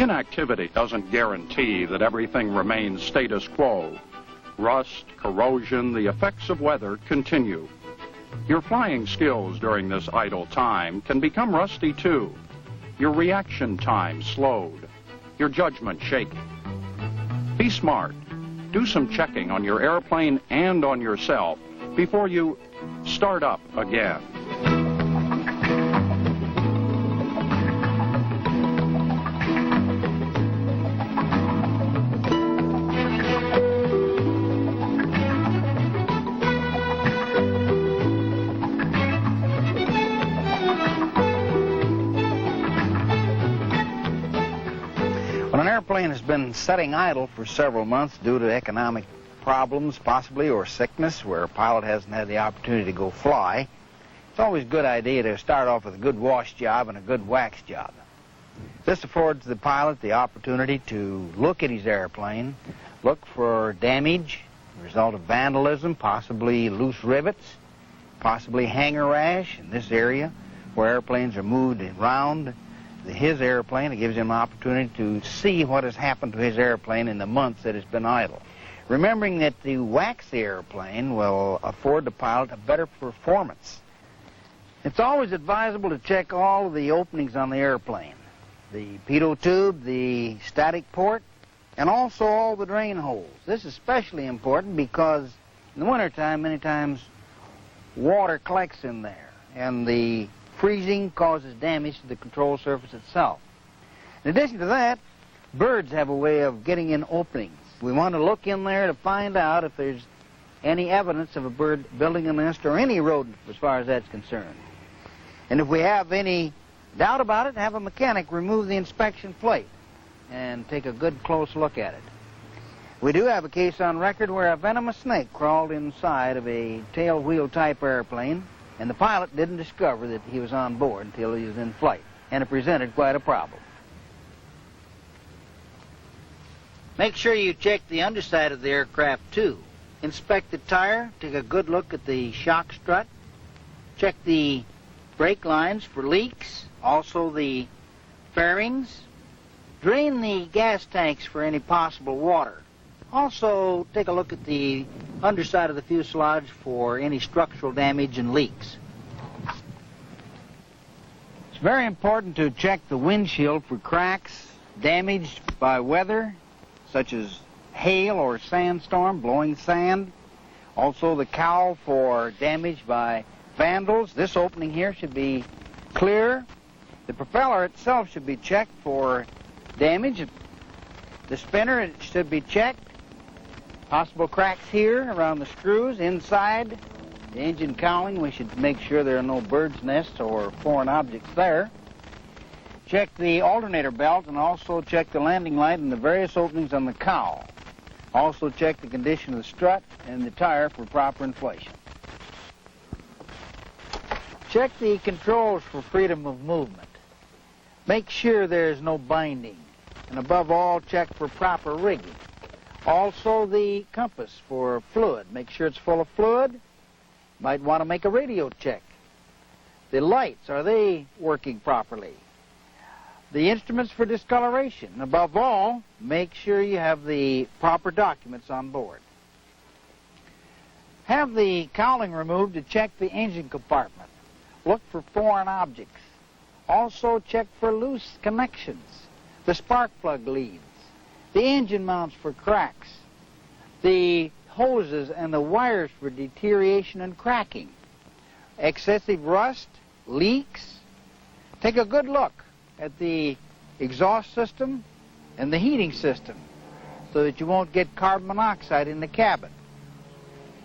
Inactivity doesn't guarantee that everything remains status quo. Rust, corrosion, the effects of weather continue. Your flying skills during this idle time can become rusty too. Your reaction time slowed. Your judgment shaky. Be smart. Do some checking on your airplane and on yourself before you start up again. When an airplane has been sitting idle for several months due to economic problems, possibly, or sickness, where a pilot hasn't had the opportunity to go fly, it's always a good idea to start off with a good wash job and a good wax job. This affords the pilot the opportunity to look at his airplane, look for damage, the result of vandalism, possibly loose rivets, possibly hangar rash in this area where airplanes are moved around his airplane. It gives him an opportunity to see what has happened to his airplane in the months that it's been idle. Remembering that the wax airplane will afford the pilot a better performance. It's always advisable to check all of the openings on the airplane. The pitot tube, the static port, and also all the drain holes. This is especially important because in the wintertime, many times, water collects in there, and the freezing causes damage to the control surface itself. In addition to that, birds have a way of getting in openings. We want to look in there to find out if there's any evidence of a bird building a nest or any rodent as far as that's concerned. And if we have any doubt about it, have a mechanic remove the inspection plate and take a good close look at it. We do have a case on record where a venomous snake crawled inside of a tail wheel type airplane, and the pilot didn't discover that he was on board until he was in flight, and it presented quite a problem. Make sure you check the underside of the aircraft too. Inspect the tire, take a good look at the shock strut, check the brake lines for leaks, also the fairings, drain the gas tanks for any possible water. Also, take a look at the underside of the fuselage for any structural damage and leaks. It's very important to check the windshield for cracks damaged by weather, such as hail or sandstorm, blowing sand. Also, the cowl for damage by vandals. This opening here should be clear. The propeller itself should be checked for damage. The spinner, it should be checked. Possible cracks here around the screws, inside the engine cowling. We should make sure there are no bird's nests or foreign objects there. Check the alternator belt and also check the landing light and the various openings on the cowl. Also check the condition of the strut and the tire for proper inflation. Check the controls for freedom of movement. Make sure there is no binding. And above all, check for proper rigging. Also the compass for fluid. Make sure it's full of fluid. Might want to make a radio check. The lights, are they working properly? The instruments for discoloration. Above all, make sure you have the proper documents on board. Have the cowling removed to check the engine compartment. Look for foreign objects. Also check for loose connections. The spark plug leads. The engine mounts for cracks, the hoses and the wires for deterioration and cracking, excessive rust, leaks. Take a good look at the exhaust system and the heating system so that you won't get carbon monoxide in the cabin.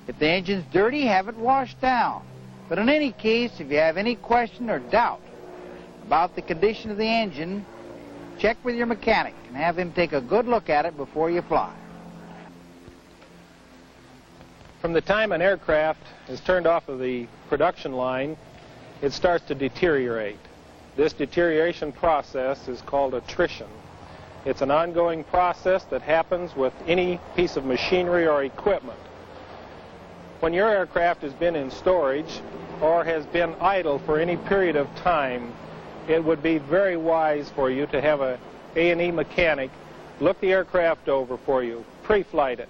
If the engine's dirty, have it washed down. But in any case, if you have any question or doubt about the condition of the engine, check with your mechanic and have him take a good look at it before you fly. From the time an aircraft is turned off of the production line, it starts to deteriorate. This deterioration process is called attrition. It's an ongoing process that happens with any piece of machinery or equipment. When your aircraft has been in storage or has been idle for any period of time, it would be very wise for you to have a A&E mechanic look the aircraft over for you, pre-flight it,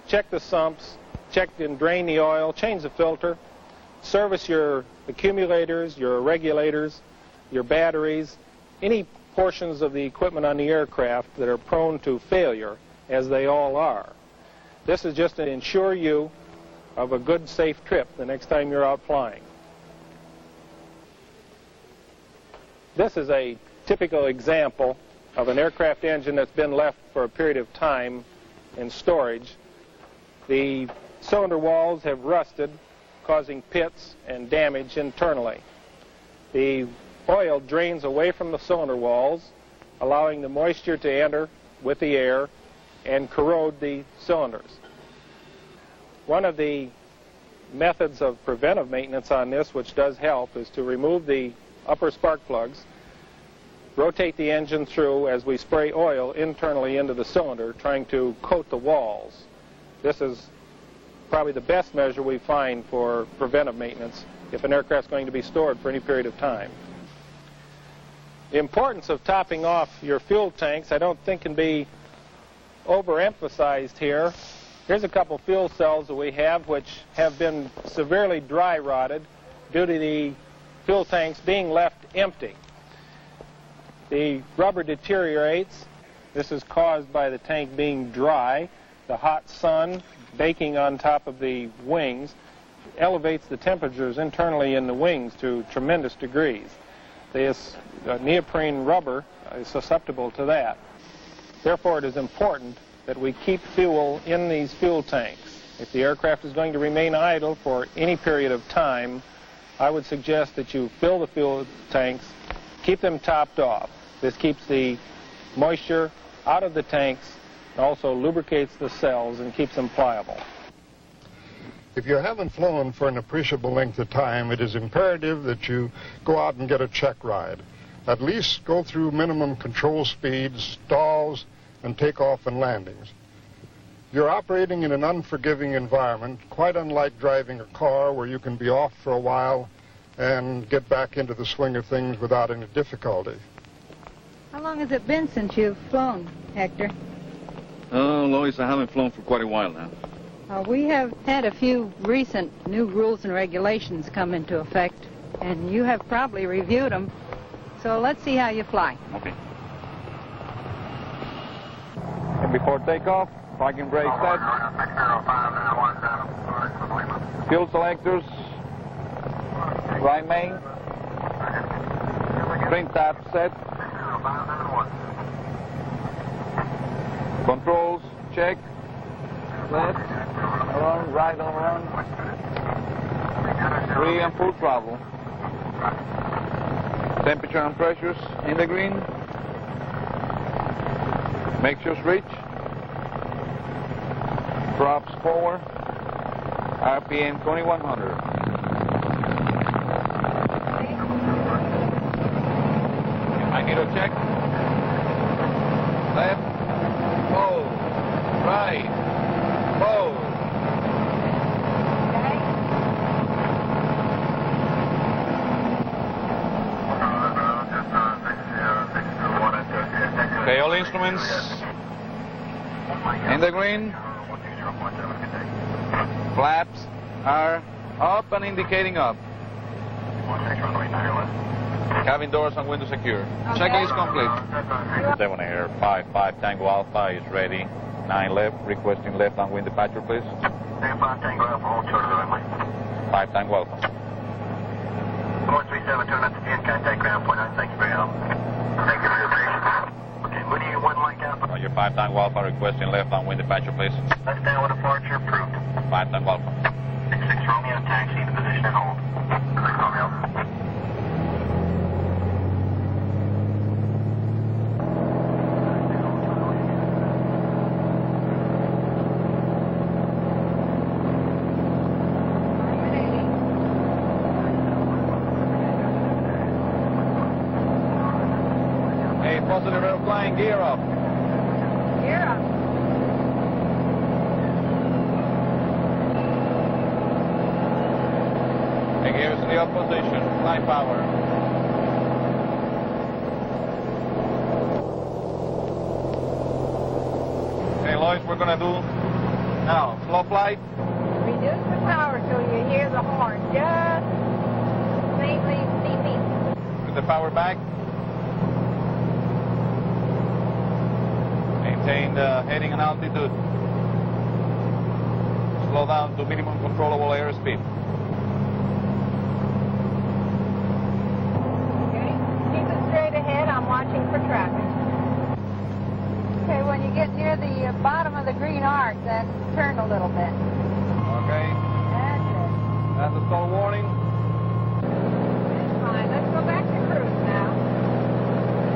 check the sumps, check and drain the oil, change the filter, service your accumulators, your regulators, your batteries, any portions of the equipment on the aircraft that are prone to failure, as they all are. This is just to ensure you of a good, safe trip the next time you're out flying. This is a typical example of an aircraft engine that's been left for a period of time in storage. The cylinder walls have rusted, causing pits and damage internally. The oil drains away from the cylinder walls, allowing the moisture to enter with the air and corrode the cylinders. One of the methods of preventive maintenance on this, which does help, is to remove the upper spark plugs, rotate the engine through as we spray oil internally into the cylinder, trying to coat the walls. This is probably the best measure we find for preventive maintenance if an aircraft's going to be stored for any period of time. The importance of topping off your fuel tanks I don't think can be overemphasized here. Here's a couple fuel cells that we have which have been severely dry rotted due to the fuel tanks being left empty. The rubber deteriorates. This is caused by the tank being dry. The hot sun baking on top of the wings elevates the temperatures internally in the wings to tremendous degrees. This neoprene rubber is susceptible to that. Therefore, it is important that we keep fuel in these fuel tanks. If the aircraft is going to remain idle for any period of time, I would suggest that you fill the fuel tanks, keep them topped off. This keeps the moisture out of the tanks and also lubricates the cells and keeps them pliable. If you haven't flown for an appreciable length of time, it is imperative that you go out and get a check ride. At least go through minimum control speeds, stalls, and takeoff and landings. You're operating in an unforgiving environment, quite unlike driving a car where you can be off for a while and get back into the swing of things without any difficulty. How long has it been since you've flown, Hector? Oh, Lois, I haven't flown for quite a while now. We have had a few recent new rules and regulations come into effect, and you have probably reviewed them. So let's see how you fly. Okay. And before takeoff, parking brake set. Fuel selectors. Right main. Spring tap set. Controls, check. Left, on, right on run. Free and full throttle. Temperature and pressures in the green. Mixture switch. Props forward. RPM 2100. Magneto check. Left. Hold. Right. Hold. Okay, all instruments in the green. Flaps are up and indicating up. Cabin doors and windows secure. Checklist complete. 7 Air 5 Tango Alpha is ready. 9 left, requesting left on wind departure, please. 5 Tango Alpha. 437, turn up to 10, contact ground point 9, thank you for your help. Thank you for your patience. Okay, what do you want like Alpha? Your 5 Tango Alpha requesting left on wind departure, please. Left down with departure, approved. 5 Tango Alpha. 66 Romeo, taxi to position and hold. 6 Romeo. Positive air flying, gear up. Gear up. And gears in the up position, flight power. Lois, we're going to do now slow flight. Reduce the power till you hear the horn. Just faintly beeping. With the power back. Maintain the heading and altitude. Slow down to minimum controllable airspeed. Okay. Keep it straight ahead. I'm watching for traffic. Okay, when you get near the bottom of the green arc, then turn a little bit. Okay. That's it. That's the stall warning. That's fine. Let's go back to cruise now.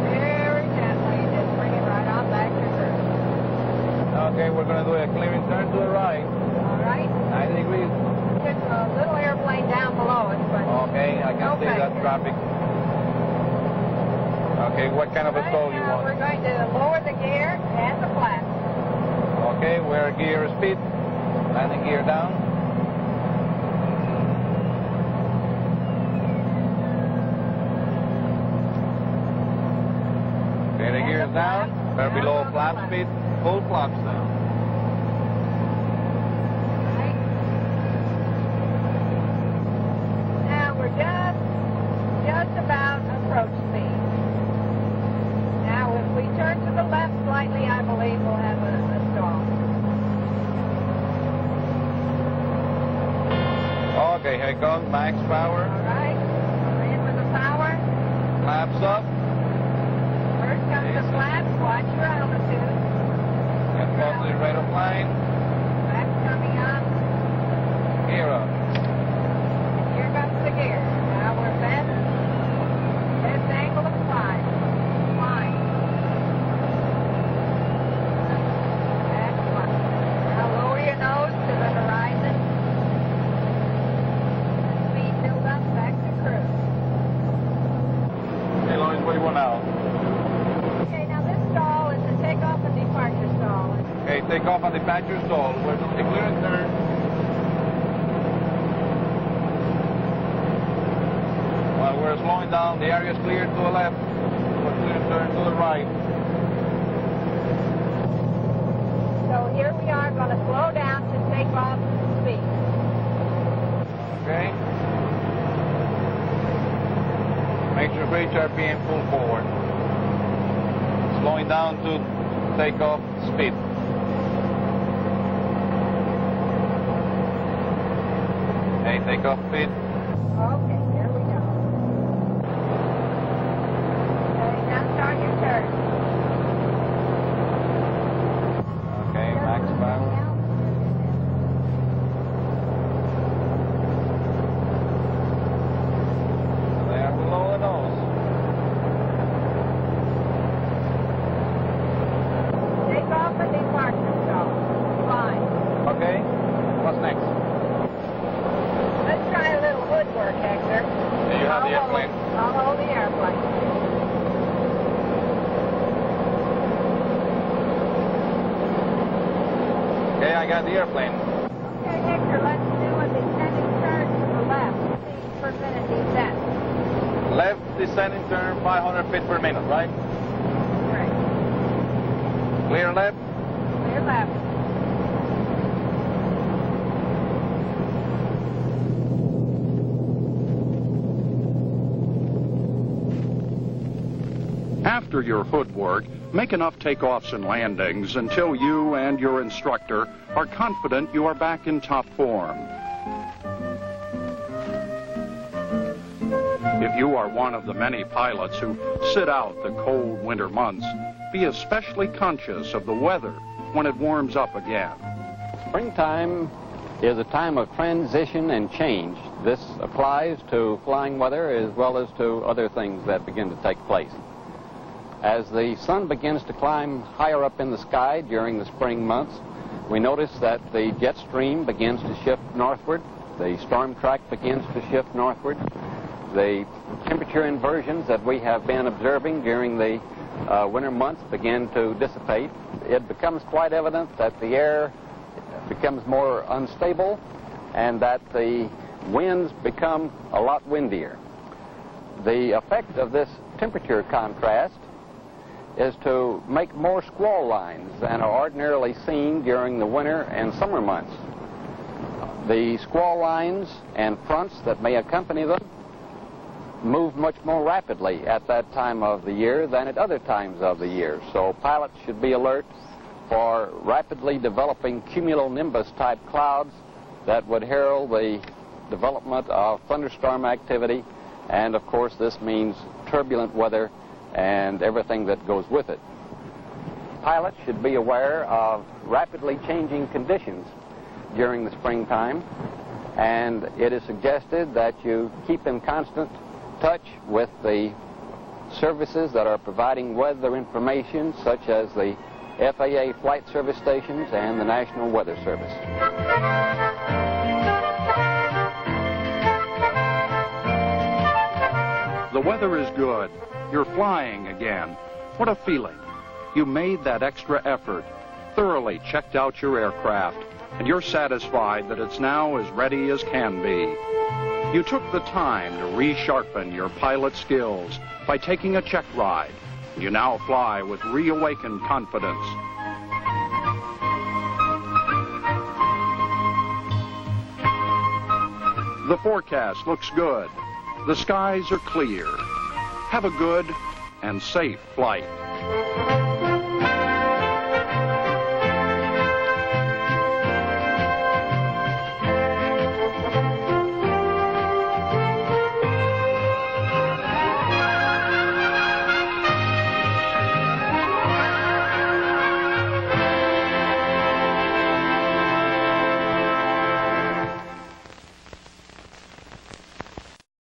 Very gently. Just bring it right on back to cruise. Okay, we're going to do a clearing turn to the right. All right. 90 degrees. There's a little airplane down below us, but Okay, I can see that traffic. Okay, what kind of a stall you now want? we're going to lower the gear and the flaps. Okay, we're gear speed. Landing gear down. Okay, the gear is down. We're below flap speed. Full flaps down. Right. Now we're just about approach speed. Now if we turn to the left slightly, I believe we'll have a stall. Okay, here it comes. Max power. All right. We're in with the power. Flaps up. First comes the flaps. Watch your altitude. Get close to the rate of line. Flaps coming up. Gear up. And here comes the gear. Now we're best angle of flight. Fine. Excellent. Now lower your nose to the horizon. Speed build up back to cruise. Hey, Lois, what do you want now? Okay, now this stall is a takeoff and departure stall. Okay, take off on the departure stall. We're doing the clearance turn. While we're slowing down, the area is cleared to the left. We're clearance turn to the right. So here we are going to slow down to take off speed. Okay. Make sure for each RPM pull forward. Slowing down to take off speed. Okay, take off speed. Okay, here we go. Okay, now start your turn. Okay, max power. There below the nose. Take off and departure stall. Fine. Okay, what's next? Let's try a little woodwork, Hector. Do you have the airplane? I'll hold the airplane. Okay, I got the airplane. Okay, Hector, let's do a descending turn to the left. Feet per minute descent. Left descending turn, 500 feet per minute, right? Great. Clear left. Clear left. After your hood work, make enough takeoffs and landings until you and your instructor are confident you are back in top form. If you are one of the many pilots who sit out the cold winter months, be especially conscious of the weather when it warms up again. Springtime is a time of transition and change. This applies to flying weather as well as to other things that begin to take place. As the sun begins to climb higher up in the sky during the spring months, we notice that the jet stream begins to shift northward, the storm track begins to shift northward, the temperature inversions that we have been observing during the winter months begin to dissipate. It becomes quite evident that the air becomes more unstable and that the winds become a lot windier. The effect of this temperature contrast is to make more squall lines than are ordinarily seen during the winter and summer months. The squall lines and fronts that may accompany them move much more rapidly at that time of the year than at other times of the year. So pilots should be alert for rapidly developing cumulonimbus type clouds that would herald the development of thunderstorm activity, and of course this means turbulent weather and everything that goes with it. Pilots should be aware of rapidly changing conditions during the springtime, and it is suggested that you keep in constant touch with the services that are providing weather information, such as the FAA flight service stations and the National Weather Service. The weather is good. You're flying again. What a feeling. You made that extra effort, thoroughly checked out your aircraft, and you're satisfied that it's now as ready as can be. You took the time to resharpen your pilot skills by taking a check ride. You now fly with reawakened confidence. The forecast looks good. The skies are clear. Have a good and safe flight.